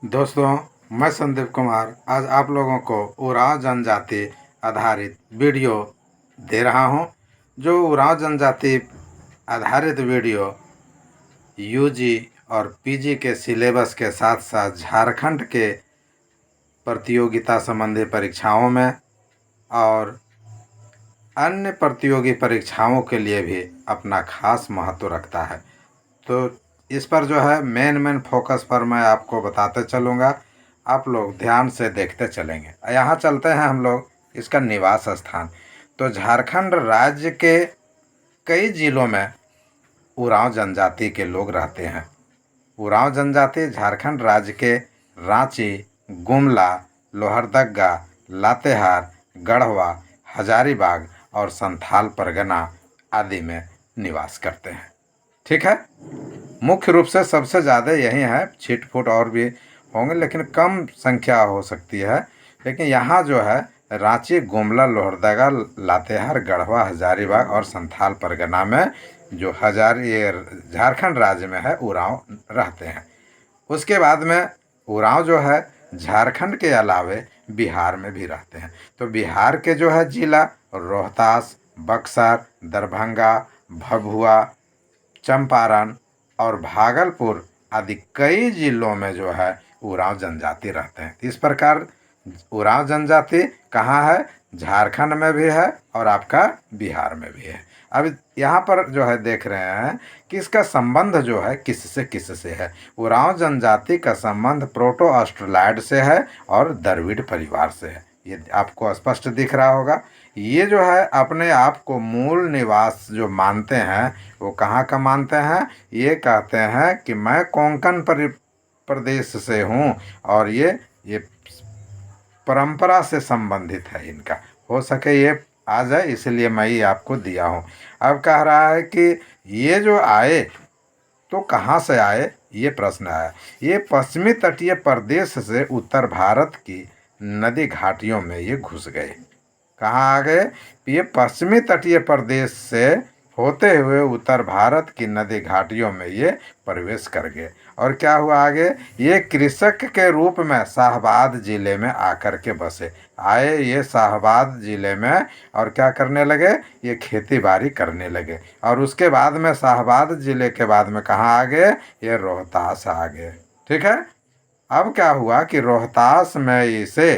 दोस्तों, मैं संदीप कुमार आज आप लोगों को उरांव जनजाति आधारित वीडियो दे रहा हूं। जो उरांव जनजाति आधारित वीडियो यूजी और पीजी के सिलेबस के साथ साथ झारखंड के प्रतियोगिता संबंधी परीक्षाओं में और अन्य प्रतियोगी परीक्षाओं के लिए भी अपना खास महत्व रखता है। तो इस पर जो है मेन फोकस पर मैं आपको बताते चलूँगा, आप लोग ध्यान से देखते चलेंगे। यहाँ चलते हैं हम लोग इसका निवास स्थान। तो झारखंड राज्य के कई जिलों में उरांव जनजाति के लोग रहते हैं। उरांव जनजाति झारखंड राज्य के रांची, गुमला, लोहरदगा, लातेहार, गढ़वा, हजारीबाग और संथाल परगना आदि में निवास करते हैं। ठीक है, मुख्य रूप से सबसे ज़्यादा यही है। छिटपुट और भी होंगे लेकिन कम संख्या हो सकती है। लेकिन यहाँ जो है रांची, गुमला, लोहरदगा, लातेहार, गढ़वा, हजारीबाग और संथाल परगना में जो ये झारखंड राज्य में है उरांव रहते हैं। उसके बाद में उरांव जो है झारखंड के अलावे बिहार में भी रहते हैं। तो बिहार के जो है जिला रोहतास, बक्सर, दरभंगा, भभुआ, चंपारण और भागलपुर आदि कई जिलों में जो है उरांव जनजाति रहते हैं। इस प्रकार उरांव जनजाति कहाँ है? झारखंड में भी है और आपका बिहार में भी है। अब यहाँ पर जो है देख रहे हैं कि इसका संबंध जो है किससे है। उरांव जनजाति का संबंध प्रोटो ऑस्ट्रेलॉयड से है और द्रविड़ परिवार से है। ये आपको स्पष्ट दिख रहा होगा। ये जो है अपने आप को मूल निवास जो मानते हैं वो कहाँ का मानते हैं? ये कहते हैं कि मैं कोंकण प्रदेश से हूँ और ये परंपरा से संबंधित है। इनका हो सके ये आ जाए इसलिए मैं ये आपको दिया हूँ। अब कह रहा है कि ये जो आए तो कहाँ से आए, ये प्रश्न है। ये पश्चिमी तटीय प्रदेश से उत्तर भारत की नदी घाटियों में ये घुस गए। कहाँ आ गए? ये पश्चिमी तटीय प्रदेश से होते हुए उत्तर भारत की नदी घाटियों में ये प्रवेश कर गए। और क्या हुआ आगे? ये कृषक के रूप में शाहबाद जिले में आकर के बसे। आए ये शाहबाद जिले में और क्या करने लगे? ये खेती बाड़ी करने लगे। और उसके बाद में शाहबाद जिले के बाद में कहाँ आ गए? ये रोहतास आ गए। ठीक है। अब क्या हुआ कि रोहतास में इसे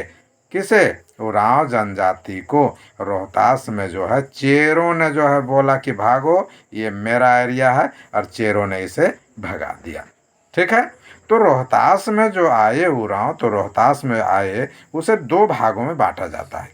किसे? उरांव जनजाति को रोहतास में जो है चेरों ने जो है बोला कि भागो, ये मेरा एरिया है, और चेरों ने इसे भगा दिया। ठीक है। तो रोहतास में जो आए उरांव, तो रोहतास में आए उसे दो भागों में बांटा जाता है।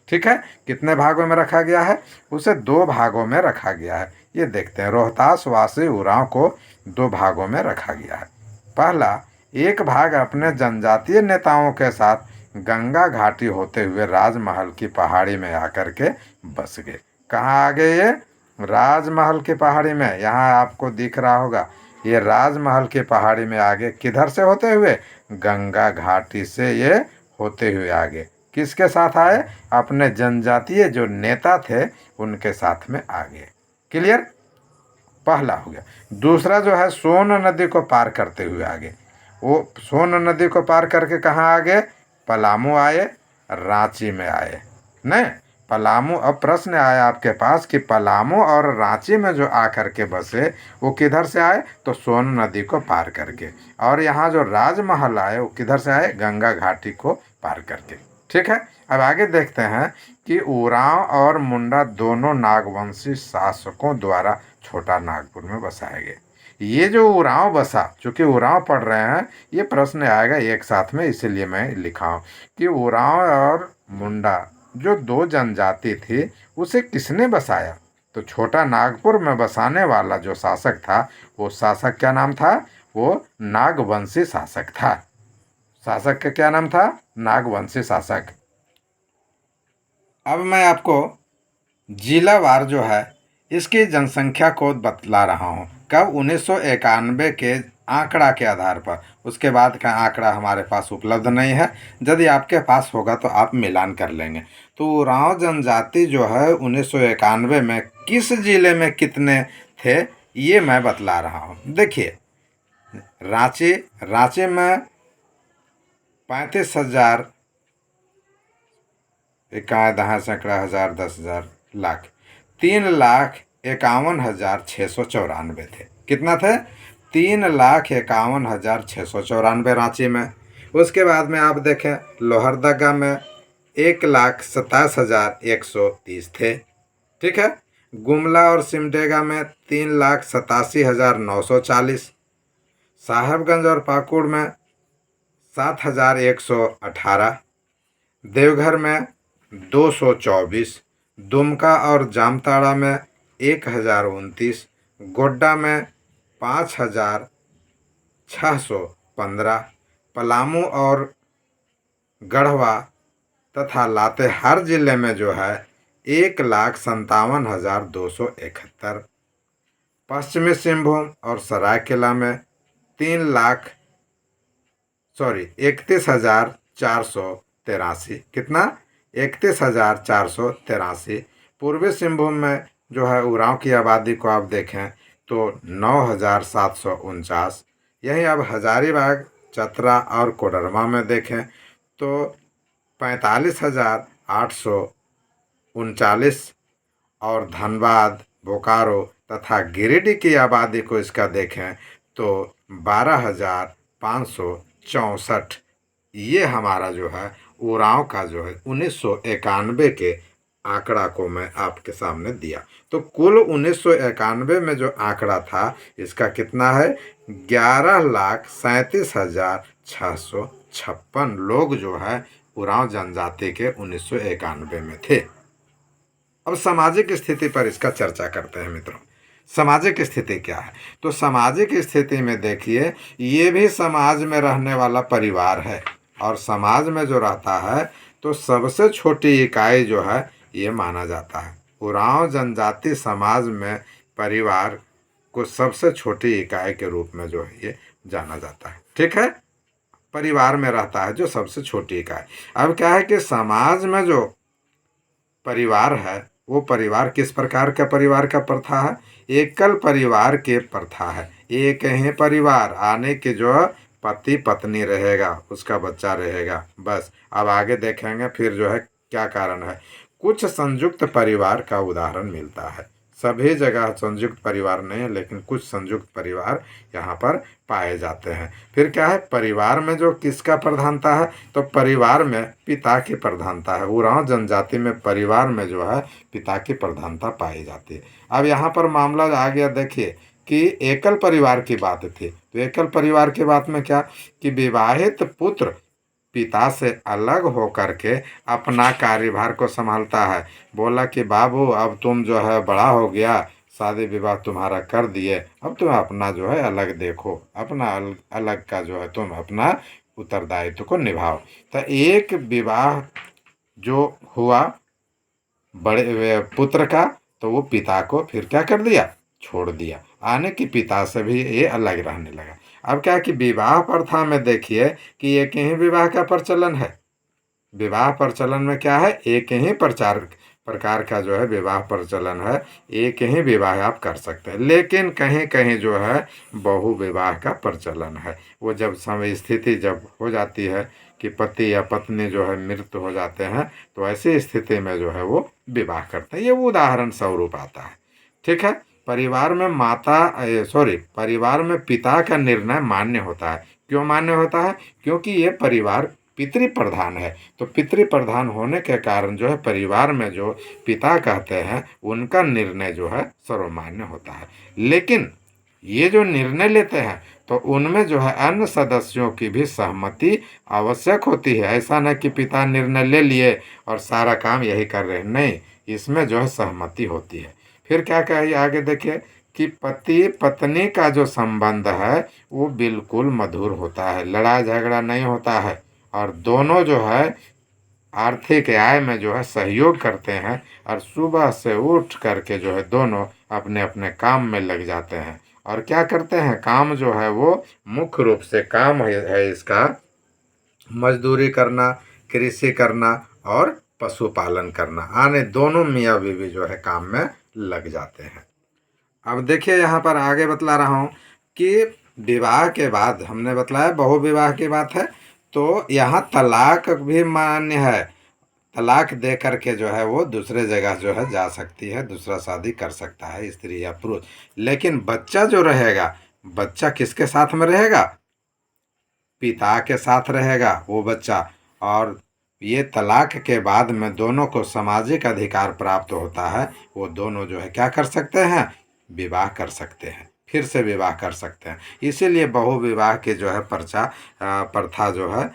ठीक है। कितने भागों में रखा गया है? उसे दो भागों में रखा गया है। ये देखते हैं, रोहतास वासी उरांव को दो भागों में रखा गया है। पहला, एक भाग अपने जनजातीय नेताओं के साथ गंगा घाटी होते हुए राजमहल की पहाड़ी में आकर के बस गए। कहाँ आ गए ये? राजमहल की पहाड़ी में। यहाँ आपको दिख रहा होगा ये राजमहल की पहाड़ी में आगे किधर से होते हुए? गंगा घाटी से ये होते हुए आगे। किसके साथ आए? अपने जनजातीय जो नेता थे उनके साथ में आगे। क्लियर? पहला हो गया। दूसरा जो है सोन नदी को पार करते हुए आगे। वो सोन नदी को पार करके कहाँ आ गए? पलामू आए, रांची में आए। नहीं, पलामू। अब प्रश्न आया आपके पास कि पलामू और रांची में जो आकर के बसे वो किधर से आए? तो सोन नदी को पार करके। और यहाँ जो राजमहल आए वो किधर से आए? गंगा घाटी को पार करके। ठीक है। अब आगे देखते हैं कि उरांव और मुंडा दोनों नागवंशी शासकों द्वारा छोटा नागपुर में बसाए गए। ये जो उरांव बसा, चूंकि उरांव पढ़ रहे हैं, ये प्रश्न आएगा एक साथ में, इसीलिए मैं लिखा हूँ कि उरांव और मुंडा जो दो जनजाति थी उसे किसने बसाया? तो छोटा नागपुर में बसाने वाला जो शासक था वो शासक क्या नाम था? वो नागवंशी शासक था। शासक का क्या नाम था? नागवंशी शासक। अब मैं आपको जिलावार जो है इसकी जनसंख्या को बतला रहा हूँ। कब? 1991 के आंकड़ा के आधार पर। उसके बाद का आंकड़ा हमारे पास उपलब्ध नहीं है। यदि आपके पास होगा तो आप मिलान कर लेंगे। तो उरांव जनजाति जो है 1991 में किस जिले में कितने थे ये मैं बतला रहा हूँ। देखिए, रांची में 35,000 इक्का दहा सैकड़ा हजार 10,000 लाख 3,51,694 थे। कितना थे? 3,51,694 रांची में। उसके बाद में आप देखें लोहरदगा में 1,27,130 थे। ठीक है। गुमला और सिमडेगा में 3,87,940। साहेबगंज और पाकुड़ में 7,118। देवघर में 224। दुमका और जामताड़ा में 1,029। गोड्डा में 5,615। पलामू और गढ़वा तथा लातेहार जिले में जो है 1,57,271। पश्चिमी सिंहभूम और सरायकेला में 31,483। कितना? 31,483। पूर्वी सिंहभूम में जो है उरांव की आबादी को आप देखें तो 9,749। यहीं अब हजारीबाग, चतरा और कोडरमा में देखें तो 45,839। और धनबाद, बोकारो तथा गिरिडीह की आबादी को इसका देखें तो 12,564। ये हमारा जो है उरांव का जो है 1991 के आंकड़ा को मैं आपके सामने दिया। तो कुल 1991 में जो आंकड़ा था इसका कितना है? 11,37,656 लोग जो है उरांव जनजाति के 1991 में थे। अब सामाजिक स्थिति पर इसका चर्चा करते हैं मित्रों। सामाजिक स्थिति क्या है? तो सामाजिक स्थिति में देखिए ये भी समाज में रहने वाला परिवार है और समाज में जो रहता है तो सबसे छोटी इकाई जो है ये माना जाता है। उरांव जनजाति समाज में परिवार को सबसे छोटी इकाई के रूप में जो है ये जाना जाता है। ठीक है। परिवार में रहता है जो सबसे छोटी इकाई। अब क्या है कि समाज में जो परिवार है वो परिवार किस प्रकार का परिवार का प्रथा है? एकल परिवार के प्रथा है। एक ही परिवार आने के जो पति पत्नी रहेगा, उसका बच्चा रहेगा, बस। अब आगे देखेंगे फिर जो है क्या कारण है। कुछ संयुक्त परिवार का उदाहरण मिलता है। सभी जगह संयुक्त परिवार नहीं है लेकिन कुछ संयुक्त परिवार यहाँ पर पाए जाते हैं। फिर क्या है? परिवार में जो किसका प्रधानता है? तो परिवार में पिता की प्रधानता है। उरांव जनजाति में परिवार में जो है पिता की प्रधानता पाई जाती है। अब यहाँ पर मामला आ गया, देखिए कि एकल परिवार की बात थी। तो एकल परिवार की बात में क्या कि विवाहित पुत्र पिता से अलग होकर के अपना कार्यभार को संभालता है। बोला कि बाबू अब तुम जो है बड़ा हो गया, शादी विवाह तुम्हारा कर दिए, अब तुम अपना जो है अलग देखो, अपना अलग का जो है तुम अपना उत्तरदायित्व को निभाओ। तो एक विवाह जो हुआ बड़े पुत्र का तो वो पिता को फिर क्या कर दिया? छोड़ दिया। आने की पिता से भी ये अलग रहने लगा। अब क्या कि विवाह प्रथा में देखिए कि एक ही विवाह का प्रचलन है। विवाह प्रचलन में क्या है? एक ही प्रकार का जो है विवाह प्रचलन है। एक ही विवाह आप कर सकते हैं। लेकिन कहीं कहीं जो है बहु विवाह का प्रचलन है। वो जब समय स्थिति जब हो जाती है कि पति या पत्नी जो है मृत हो जाते हैं तो ऐसी स्थिति में जो है वो विवाह करते हैं। ये उदाहरण स्वरूप आता है। ठीक है। परिवार में परिवार में पिता का निर्णय मान्य होता है। क्यों मान्य होता है? क्योंकि ये परिवार पितृ प्रधान है। तो पितृ प्रधान होने के कारण जो है परिवार में जो पिता कहते हैं उनका निर्णय जो है सर्वमान्य होता है। लेकिन ये जो निर्णय लेते हैं तो उनमें जो है अन्य सदस्यों की भी सहमति आवश्यक होती है। ऐसा न कि पिता निर्णय ले लिए और सारा काम यही कर रहे हैं, नहीं, इसमें जो है सहमति होती है। फिर क्या कहिए आगे देखिए कि पति पत्नी का जो संबंध है वो बिल्कुल मधुर होता है, लड़ाई झगड़ा नहीं होता है और दोनों जो है आर्थिक आय में जो है सहयोग करते हैं और सुबह से उठ करके जो है दोनों अपने अपने काम में लग जाते हैं। और क्या करते हैं? काम जो है वो मुख्य रूप से काम है इसका मजदूरी करना, कृषि करना और पशुपालन करना। आने दोनों मियाँ बीवी जो है काम में लग जाते हैं। अब देखिए यहाँ पर आगे बतला रहा हूँ कि विवाह के बाद हमने बतलाया बहु विवाह की बात है। तो यहाँ तलाक भी मान्य है। तलाक दे करके जो है वो दूसरे जगह जो है जा सकती है, दूसरा शादी कर सकता है स्त्री या पुरुष। लेकिन बच्चा जो रहेगा, बच्चा किसके साथ में रहेगा? पिता के साथ रहेगा वो बच्चा। और ये तलाक के बाद में दोनों को सामाजिक अधिकार प्राप्त होता है। वो दोनों जो है क्या कर सकते हैं? विवाह कर सकते हैं, फिर से विवाह कर सकते हैं। इसीलिए बहु विवाह के जो है प्रथा जो है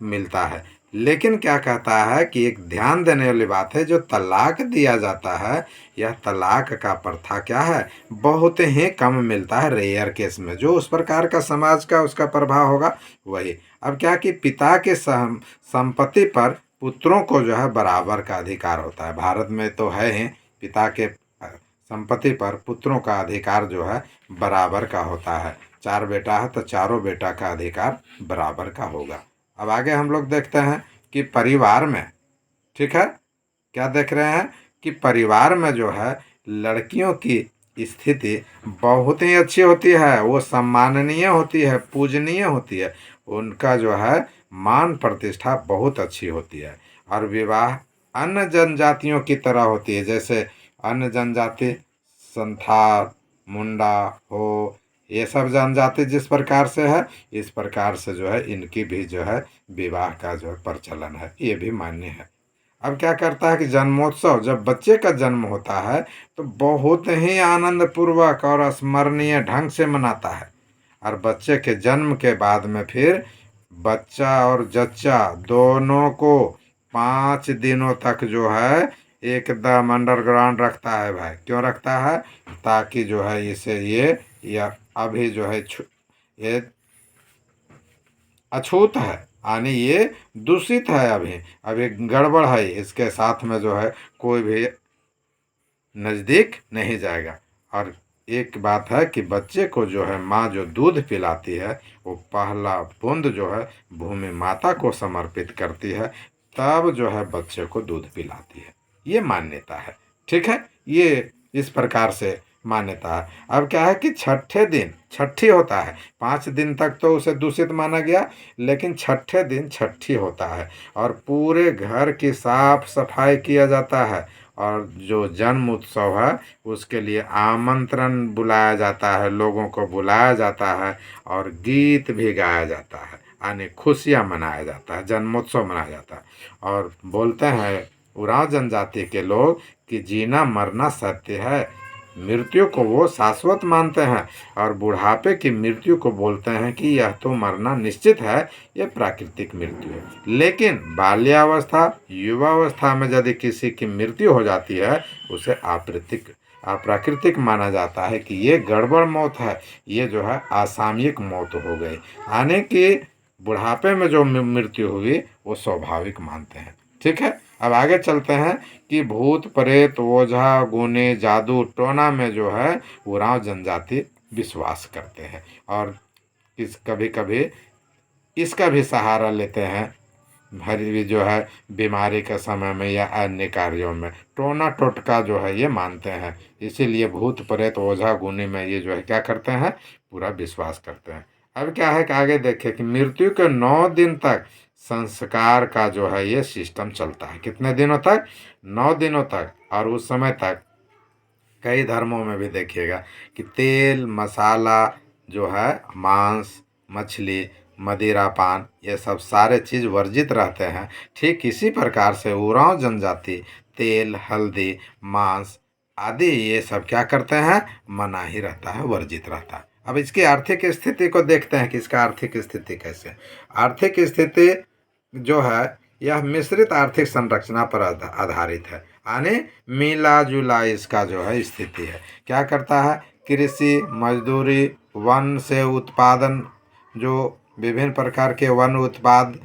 मिलता है। लेकिन क्या कहता है कि एक ध्यान देने वाली बात है, जो तलाक दिया जाता है, यह तलाक का प्रथा क्या है, बहुत ही कम मिलता है, रेयर केस में। जो उस प्रकार का समाज का उसका प्रभाव होगा वही। अब क्या कि पिता के संपत्ति पर पुत्रों को जो है बराबर का अधिकार होता है। भारत में तो है ही, पिता के संपत्ति पर पुत्रों का अधिकार जो है बराबर का होता है। 4 बेटा है तो चारों बेटा का अधिकार बराबर का होगा। अब आगे हम लोग देखते हैं कि परिवार में, ठीक है, क्या देख रहे हैं कि परिवार में जो है लड़कियों की स्थिति बहुत ही अच्छी होती है। वो सम्माननीय होती है, पूजनीय होती है। उनका जो है मान प्रतिष्ठा बहुत अच्छी होती है। और विवाह अन्य जनजातियों की तरह होती है। जैसे अन्य जनजाति संथाल, मुंडा हो, ये सब जनजाति जिस प्रकार से है, इस प्रकार से जो है इनकी भी जो है विवाह का जो है प्रचलन है, ये भी मान्य है। अब क्या करता है कि जन्मोत्सव, जब बच्चे का जन्म होता है तो बहुत ही आनंद पूर्वक और स्मरणीय ढंग से मनाता है। और बच्चे के जन्म के बाद में फिर बच्चा और जच्चा दोनों को 5 दिनों तक जो है एकदम अंडरग्राउंड रखता है भाई। क्यों रखता है? ताकि जो है इसे ये या अभी जो है ये अछूत है, यानी ये दूषित है, अभी अभी गड़बड़ है, इसके साथ में जो है कोई भी नज़दीक नहीं जाएगा। और एक बात है कि बच्चे को जो है माँ जो दूध पिलाती है, वो पहला बूंद जो है भूमि माता को समर्पित करती है, तब जो है बच्चे को दूध पिलाती है। ये मान्यता है, ठीक है, ये इस प्रकार से मान्यता है। अब क्या है कि छठे दिन छठी होता है। 5 दिन तक तो उसे दूषित माना गया, लेकिन छठे दिन छठी होता है और पूरे घर की साफ सफाई किया जाता है। और जो जन्म उत्सव है उसके लिए आमंत्रण बुलाया जाता है, लोगों को बुलाया जाता है और गीत भी गाया जाता है, यानी खुशियाँ मनाया जाता है, जन्मोत्सव मनाया जाता है। और बोलते हैं उरांव जनजाति के लोग कि जीना मरना सत्य है, मृत्यु को वो शाश्वत मानते हैं। और बुढ़ापे की मृत्यु को बोलते हैं कि यह तो मरना निश्चित है, यह प्राकृतिक मृत्यु है। लेकिन बाल्यावस्था युवावस्था में यदि किसी की मृत्यु हो जाती है, उसे अप्राकृतिक माना जाता है कि ये गड़बड़ मौत है, ये जो है असामयिक मौत हो गई, यानी कि बुढ़ापे में जो मृत्यु हुई वो स्वाभाविक मानते हैं। ठीक है, अब आगे चलते हैं कि भूत प्रेत ओझा गुने जादू टोना में जो है उरांव जनजाति विश्वास करते हैं और कभी कभी इसका भी सहारा लेते हैं। भरी जो है बीमारी के समय में या अन्य कार्यों में टोना टोटका जो है ये मानते हैं। इसीलिए भूत प्रेत ओझा गुनी में ये जो है क्या करते हैं, पूरा विश्वास करते हैं। अब क्या है कि आगे देखें कि मृत्यु के 9 दिन तक संस्कार का जो है ये सिस्टम चलता है। कितने दिनों तक? 9 दिनों तक। और उस समय तक कई धर्मों में भी देखिएगा कि तेल मसाला जो है, मांस मछली मदिरा पान, ये सब सारे चीज़ वर्जित रहते हैं। ठीक इसी प्रकार से उरांव जनजाति तेल हल्दी मांस आदि ये सब क्या करते हैं, मना ही रहता है, वर्जित रहता है। अब इसकी आर्थिक स्थिति को देखते हैं कि इसका आर्थिक स्थिति कैसे। आर्थिक स्थिति जो है यह मिश्रित आर्थिक संरचना पर आधारित है, यानी मिला जुला इसका जो है स्थिति है। क्या करता है? कृषि मजदूरी वन से उत्पादन, जो विभिन्न प्रकार के वन उत्पाद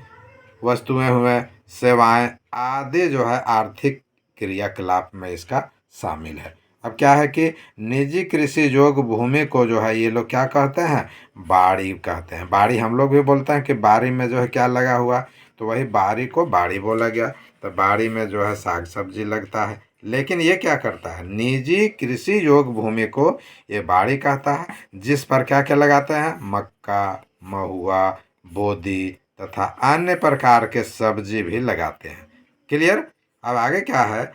वस्तुएं हुए सेवाएं आदि जो है आर्थिक क्रियाकलाप में इसका शामिल है। अब क्या है कि निजी कृषि योग्य भूमि को जो है ये लोग क्या कहते हैं, बाड़ी कहते हैं। बाड़ी हम लोग भी बोलते हैं कि बाड़ी में जो है क्या लगा हुआ, तो वही बाड़ी को बाड़ी बोला गया। तो बाड़ी में जो है साग सब्जी लगता है। लेकिन ये क्या करता है, निजी कृषि योग्य भूमि को ये बाड़ी कहता है, जिस पर क्या क्या लगाते हैं, मक्का महुआ बोदी तथा अन्य प्रकार के सब्जी भी लगाते हैं। क्लियर। अब आगे क्या है,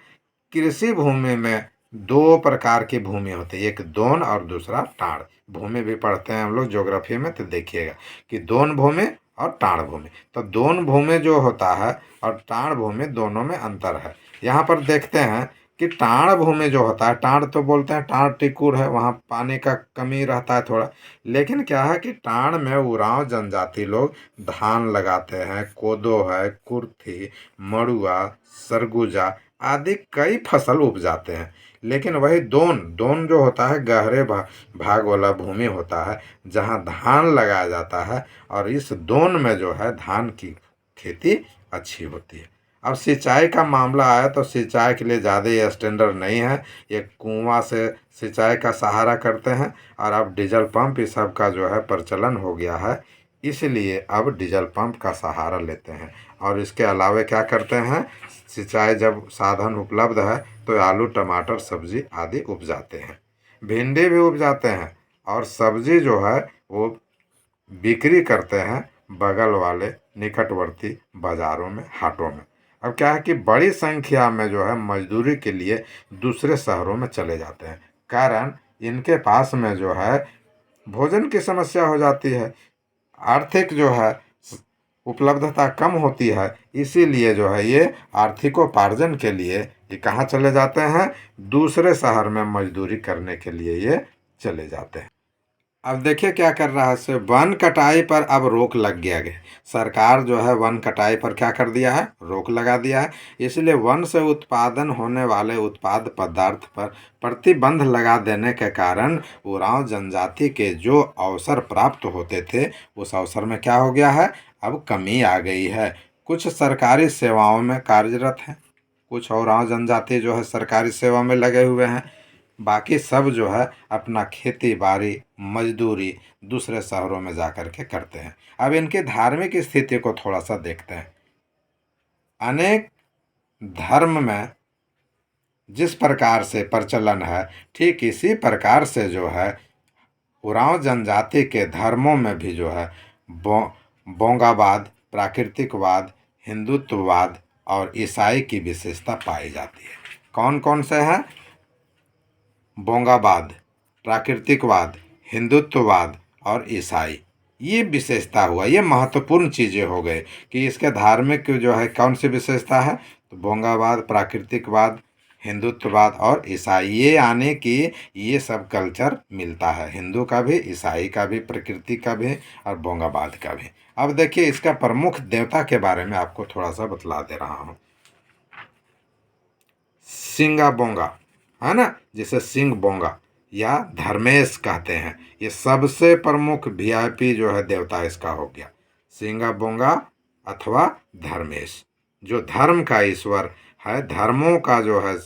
कृषि भूमि में दो प्रकार की भूमि होती है, एक दोन और दूसरा टाण भूमि भी पढ़ते हैं हम लोग ज्योग्राफी में, तो देखिएगा कि दोन भूमि और टाण भूमि। तो दोन भूमि जो होता है और टाण भूमि, दोनों में अंतर है। यहाँ पर देखते हैं कि टाण भूमि जो होता है, टाण तो बोलते हैं, टाण टिकुर है, वहाँ पानी का कमी रहता है थोड़ा, लेकिन क्या है कि टाण में उरांव जनजाति लोग धान लगाते हैं, कोदो है, कुर्थी, मड़ुआ, सरगुजा आदि कई फसल उपजाते हैं। लेकिन वही दोन दोन जो होता है गहरे भाग वाला भूमि होता है जहाँ धान लगाया जाता है, और इस दोन में जो है धान की खेती अच्छी होती है। अब सिंचाई का मामला आया तो सिंचाई के लिए ज़्यादा ये स्टैंडर्ड नहीं है, ये कुआं से सिंचाई का सहारा करते हैं, और अब डीजल पंप इस सब का जो है प्रचलन हो गया है, इसलिए अब डीजल पंप का सहारा लेते हैं। और इसके अलावा क्या करते हैं, सिंचाई जब साधन उपलब्ध है तो आलू, टमाटर, सब्जी आदि उपजाते हैं, भिंडी भी उपजाते हैं, और सब्जी जो है वो बिक्री करते हैं बगल वाले निकटवर्ती बाज़ारों में, हाटों में। अब क्या है कि बड़ी संख्या में जो है मजदूरी के लिए दूसरे शहरों में चले जाते हैं, कारण इनके पास में जो है भोजन की समस्या हो जाती है, आर्थिक जो है उपलब्धता कम होती है, इसीलिए जो है ये आर्थिकोपार्जन के लिए ये कहाँ चले जाते हैं, दूसरे शहर में मजदूरी करने के लिए ये चले जाते हैं। अब देखिए क्या कर रहा है, से वन कटाई पर अब रोक लग गया है। सरकार जो है वन कटाई पर क्या कर दिया है, रोक लगा दिया है। इसलिए वन से उत्पादन होने वाले उत्पाद पदार्थ पर प्रतिबंध लगा देने के कारण उरांव जनजाति के जो अवसर प्राप्त होते थे, उस अवसर में क्या हो गया है, अब कमी आ गई है। कुछ सरकारी सेवाओं में कार्यरत हैं, कुछ उरांव जनजाति जो है सरकारी सेवा में लगे हुए हैं, बाकी सब जो है अपना खेती बाड़ी मजदूरी दूसरे शहरों में जा कर के करते हैं। अब इनकी धार्मिक स्थिति को थोड़ा सा देखते हैं। अनेक धर्म में जिस प्रकार से प्रचलन है, ठीक इसी प्रकार से जो है उरांव जनजाति के धर्मों में भी जो है बोंगावाद, प्राकृतिकवाद, हिंदुत्ववाद और ईसाई की विशेषता पाई जाती है। कौन कौन से हैं, बोंगावाद, प्राकृतिकवाद, हिंदुत्ववाद और ईसाई, ये विशेषता हुआ, ये महत्वपूर्ण चीज़ें हो गए कि इसके धार्मिक जो है कौन सी विशेषता है, तो बोंगावाद, प्राकृतिकवाद, हिंदुत्ववाद और ईसाई, ये आने की ये सब कल्चर मिलता है, हिंदू का भी, ईसाई का भी, प्रकृति का भी और बोंगावाद का भी। अब देखिए इसका प्रमुख देवता के बारे में आपको थोड़ा सा बतला दे रहा हूँ। सिंगा बोंगा है ना, जिसे सिंह बोंगा या धर्मेश कहते हैं, ये सबसे प्रमुख वीआईपी जो है देवता इसका हो गया सिंगा बोंगा अथवा धर्मेश, जो धर्म का ईश्वर है, धर्मों का जो है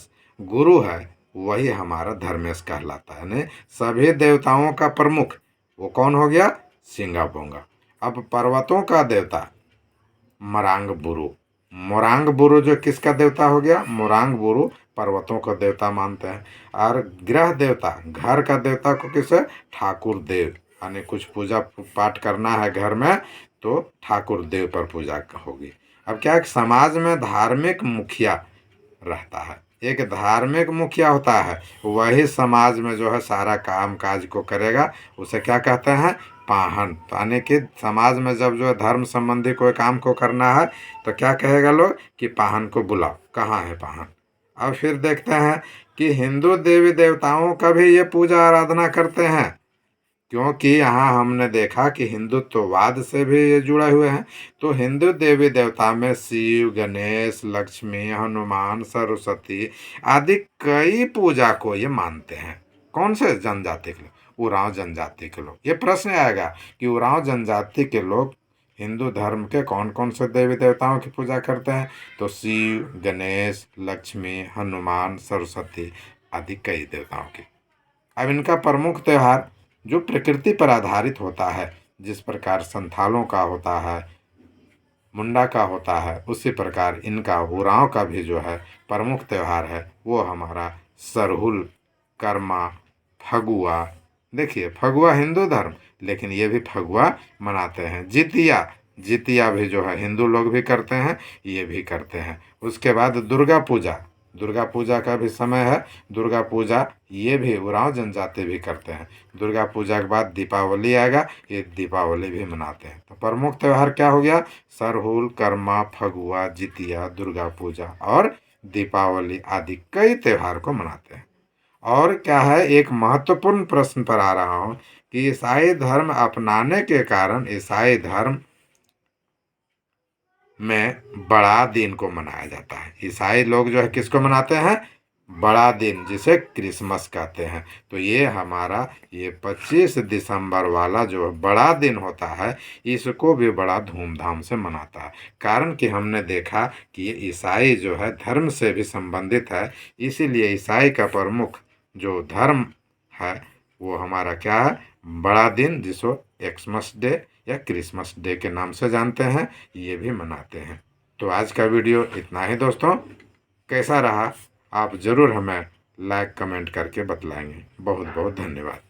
गुरु है, वही हमारा धर्मेश कहलाता है। ने सभी देवताओं का प्रमुख वो कौन हो गया, सिंगा बोंगा। अब पर्वतों का देवता मरांग बुरु, मोरांग बुरु जो किसका देवता हो गया, मोरांग बुरु पर्वतों का देवता मानते हैं। और ग्रह देवता, घर का देवता को किसे, ठाकुर देव, यानी कुछ पूजा पाठ करना है घर में तो ठाकुर देव पर पूजा होगी। अब क्या है, समाज में धार्मिक मुखिया रहता है, एक धार्मिक मुखिया होता है, वही समाज में जो है सारा काम काज को करेगा, उसे क्या कहते हैं, पाहन। यानी कि समाज में जब जो है धर्म संबंधी कोई काम को करना है तो क्या कहेगा लोग कि पाहन को बुलाओ, कहाँ है पाहन। अब फिर देखते हैं कि हिंदू देवी देवताओं का भी ये पूजा आराधना करते हैं, क्योंकि यहाँ हमने देखा कि हिंदुत्ववाद से भी ये जुड़े हुए हैं। तो हिंदू देवी देवता में शिव, गणेश, लक्ष्मी, हनुमान, सरस्वती आदि कई पूजा को ये मानते हैं। कौन से जनजाति के लोग, उरांव जनजाति के लोग। ये प्रश्न आएगा कि उरांव जनजाति के लोग हिंदू धर्म के कौन कौन से देवी देवताओं की पूजा करते हैं, तो शिव, गणेश, लक्ष्मी, हनुमान, सरस्वती आदि कई देवताओं की। अब इनका प्रमुख त्यौहार जो प्रकृति पर आधारित होता है, जिस प्रकार संथालों का होता है, मुंडा का होता है, उसी प्रकार इनका उरांव का भी जो है प्रमुख त्यौहार है वो हमारा सरहुल, कर्मा, फगुआ। देखिए फगुआ हिंदू धर्म, लेकिन ये भी फगुआ मनाते हैं। जितिया, जितिया भी जो है हिंदू लोग भी करते हैं, ये भी करते हैं। उसके बाद दुर्गा पूजा, दुर्गा पूजा का भी समय है। दुर्गा पूजा ये भी उरांव जनजाति भी करते हैं। दुर्गा पूजा के बाद दीपावली आएगा, ये दीपावली भी मनाते हैं। तो प्रमुख त्यौहार क्या हो गया? सरहुल, कर्मा, फगुआ, जितिया, दुर्गा पूजा और दीपावली आदि कई त्यौहार को मनाते हैं। और क्या है, एक महत्वपूर्ण प्रश्न पर आ रहा हूँ कि ईसाई धर्म अपनाने के कारण ईसाई धर्म में बड़ा दिन को मनाया जाता है। ईसाई लोग जो है किसको मनाते हैं? बड़ा दिन, जिसे क्रिसमस कहते हैं। तो ये हमारा ये 25 दिसंबर वाला जो बड़ा दिन होता है, इसको भी बड़ा धूमधाम से मनाता है। कारण कि हमने देखा कि ये ईसाई जो है धर्म से भी संबंधित है, इसीलिए ईसाई का प्रमुख जो धर्म है वो हमारा क्या है? बड़ा दिन, जिसको एक्समस डे या क्रिसमस डे के नाम से जानते हैं, ये भी मनाते हैं। तो आज का वीडियो इतना ही दोस्तों। कैसा रहा आप ज़रूर हमें लाइक कमेंट करके बतलाएंगे। बहुत बहुत धन्यवाद।